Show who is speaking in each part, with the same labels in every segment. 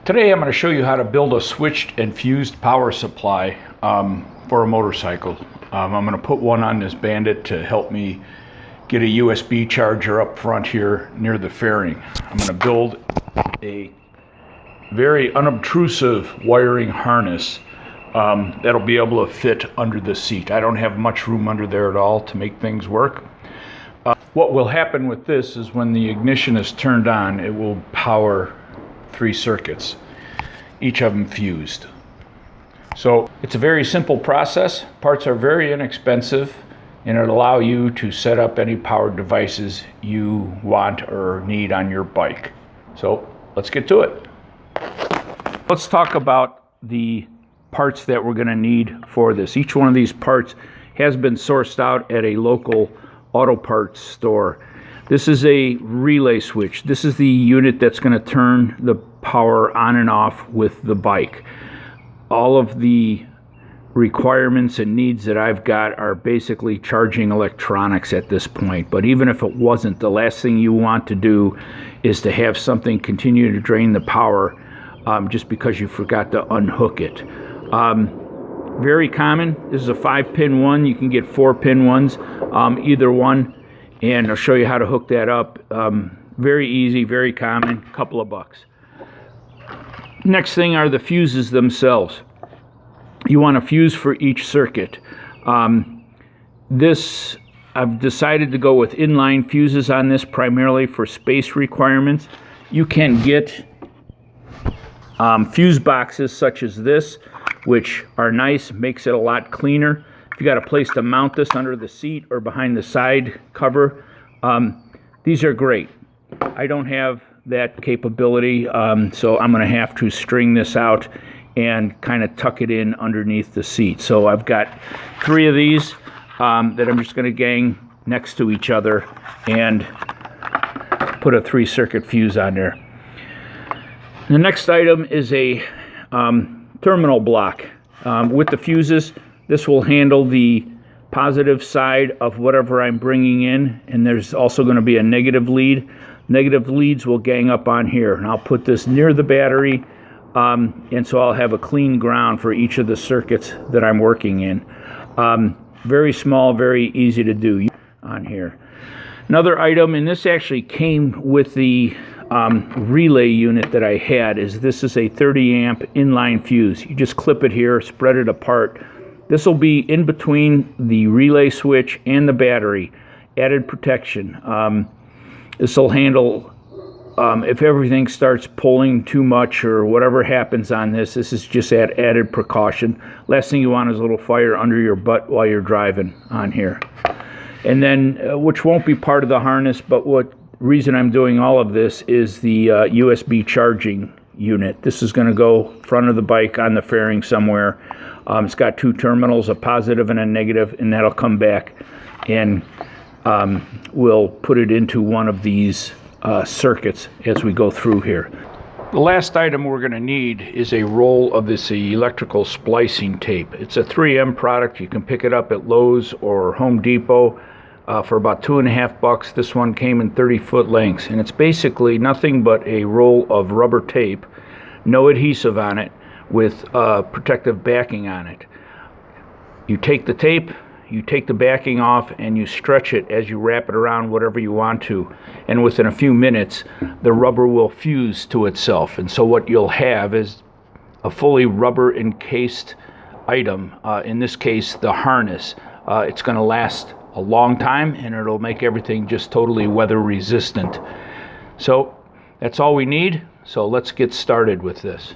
Speaker 1: Today I'm going to show you how to build a switched and fused power supply for a motorcycle. I'm going to put one on this Bandit to help me get a USB charger up front here near the fairing. I'm going to build a very unobtrusive wiring harness that'll be able to fit under the seat. I don't have much room under there at all to make things work. What will happen with this is when the ignition is turned on, it will power 3 circuits, each of them fused. So it's a very simple process. Parts are very inexpensive, and it'll allow you to set up any powered devices you want or need on your bike. So let's get to it. Let's talk about the parts that we're going to need for this. Each one of these parts has been sourced out at a local auto parts store. This is a relay switch. This is the unit that's going to turn the power on and off with the bike. All of the requirements and needs that I've got are basically charging electronics at this point. But even if it wasn't, the last thing you want to do is to have something continue to drain the power just because you forgot to unhook it. Very common. This is a 5-pin one. You can get 4-pin ones, either one. And I'll show you how to hook that up. Very easy, very common, couple of bucks. Next thing are the fuses themselves. You want a fuse for each circuit. I've decided to go with inline fuses on this primarily for space requirements. You can get fuse boxes such as this, which are nice, makes it a lot cleaner. If you got a place to mount this under the seat or behind the side cover, these are great. I don't have that capability, so I'm going to have to string this out and kind of tuck it in underneath the seat. So I've got 3 of these that I'm just going to gang next to each other and put a 3-circuit fuse on there. The next item is a terminal block. With the fuses, this will handle the positive side of whatever I'm bringing in, and there's also going to be a negative lead. Negative leads will gang up on here, and I'll put this near the battery, and so I'll have a clean ground for each of the circuits that I'm working in. Very small, very easy to do on here. Another item, and this actually came with the relay unit that I had, is this is a 30 amp inline fuse. You just clip it here, spread it apart. This will be in between the relay switch and the battery. Added protection. This will handle if everything starts pulling too much or whatever happens on this. This is just added precaution. Last thing you want is a little fire under your butt while you're driving on here. And then, which won't be part of the harness, but what reason I'm doing all of this is the USB charging unit. This is going to go front of the bike on the fairing somewhere. It's got 2 terminals, a positive and a negative, and that'll come back and we'll put it into one of these circuits as we go through here. The last item we're going to need is a roll of this electrical splicing tape. It's a 3M product. You can pick it up at Lowe's or Home Depot for about $2.50. This one came in 30-foot lengths, and it's basically nothing but a roll of rubber tape, no adhesive on it, with protective backing on it. You take the tape, you take the backing off, and you stretch it as you wrap it around whatever you want to, and within a few minutes the rubber will fuse to itself, and so what you'll have is a fully rubber encased item, in this case the harness. It's going to last a long time, and it'll make everything just totally weather resistant. So that's all we need, so let's get started with this.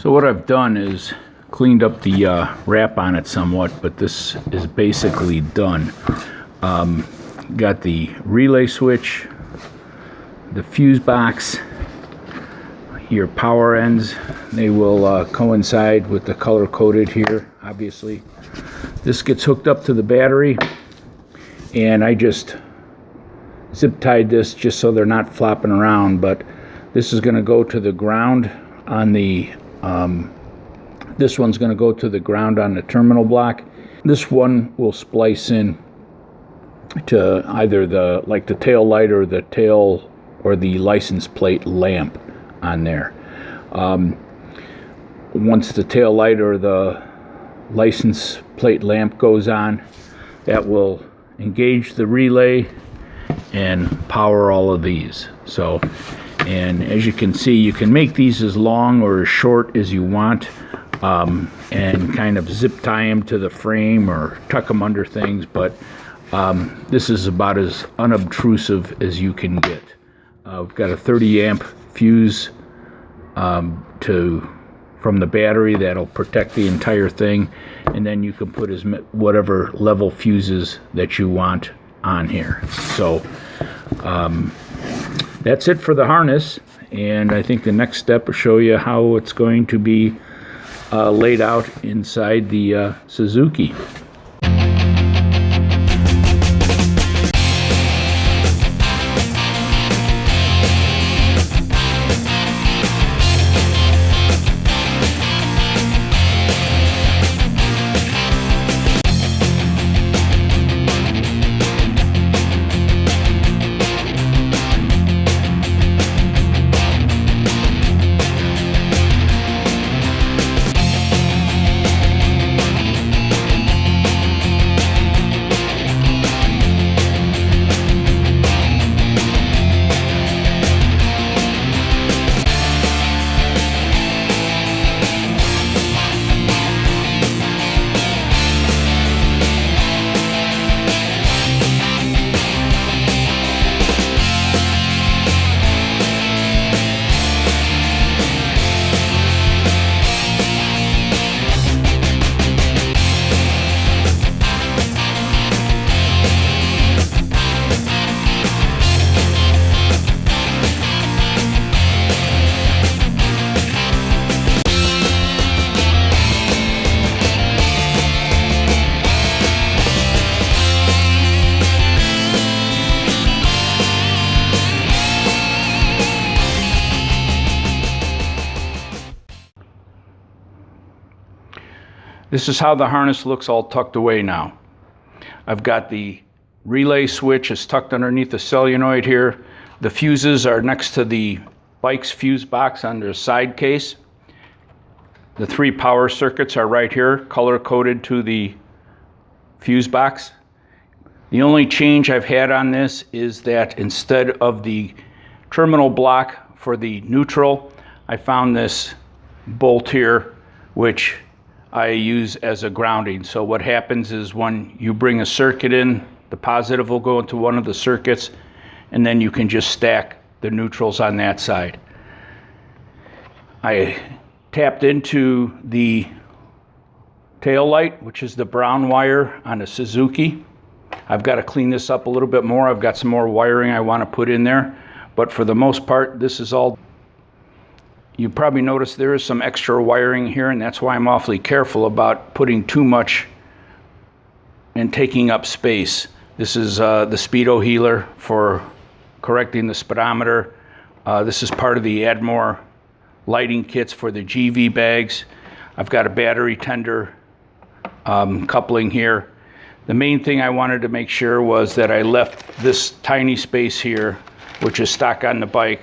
Speaker 1: So what I've done is cleaned up the wrap on it somewhat, but this is basically done. Got the relay switch, the fuse box, your power ends. They will coincide with the color coded here, obviously. This gets hooked up to the battery, and I just zip tied this just so they're not flopping around, but this is going to go to the ground on the this one's going to go to the ground on the terminal block. This one will splice in to either the tail light or the tail or the license plate lamp on there. Once the tail light or the license plate lamp goes on, that will engage the relay and power all of these. So, and as you can see, you can make these as long or as short as you want, and kind of zip tie them to the frame or tuck them under things, but this is about as unobtrusive as you can get. We've got a 30 amp fuse from the battery that'll protect the entire thing, and then you can put whatever level fuses that you want on here. So that's it for the harness, and I think the next step will show you how it's going to be laid out inside the Suzuki. This is how the harness looks all tucked away now. I've got the relay switch is tucked underneath the solenoid here. The fuses are next to the bike's fuse box on their side case. The 3 power circuits are right here, color coded to the fuse box. The only change I've had on this is that instead of the terminal block for the neutral, I found this bolt here, which I use as a grounding. So what happens is when you bring a circuit in, the positive will go into one of the circuits, and then you can just stack the neutrals on that side. I tapped into the tail light, which is the brown wire on the Suzuki. I've got to clean this up a little bit more. I've got some more wiring I want to put in there, but for the most part, this is all. You probably noticed there is some extra wiring here, and that's why I'm awfully careful about putting too much and taking up space. This is the speedo healer for correcting the speedometer. This is part of the Admore lighting kits for the GV bags. I've got a battery tender coupling here. The main thing I wanted to make sure was that I left this tiny space here, which is stock on the bike,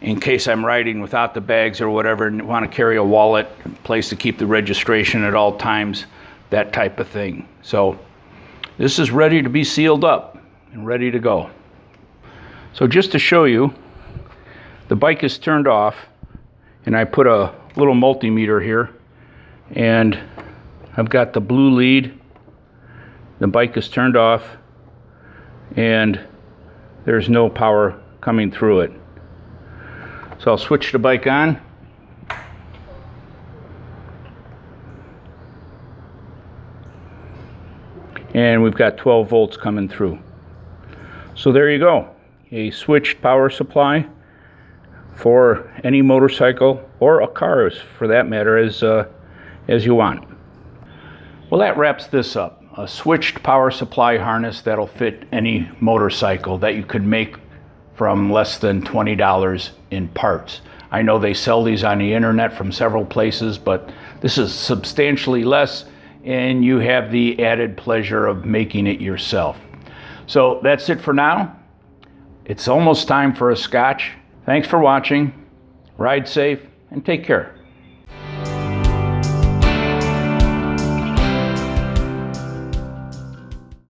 Speaker 1: in case I'm riding without the bags or whatever and want to carry a wallet, place to keep the registration at all times, that type of thing. So this is ready to be sealed up and ready to go. So just to show you, the bike is turned off, and I put a little multimeter here, and I've got the blue lead. The bike is turned off, and there's no power coming through it. So I'll switch the bike on. and we've got 12 volts coming through. So there you go, a switched power supply for any motorcycle or a car, for that matter, as you want. Well, that wraps this up. A switched power supply harness that'll fit any motorcycle that you could make from less than $20 in parts. I know they sell these on the internet from several places, but this is substantially less, and you have the added pleasure of making it yourself. So that's it for now. It's almost time for a scotch. Thanks for watching. Ride safe and take care.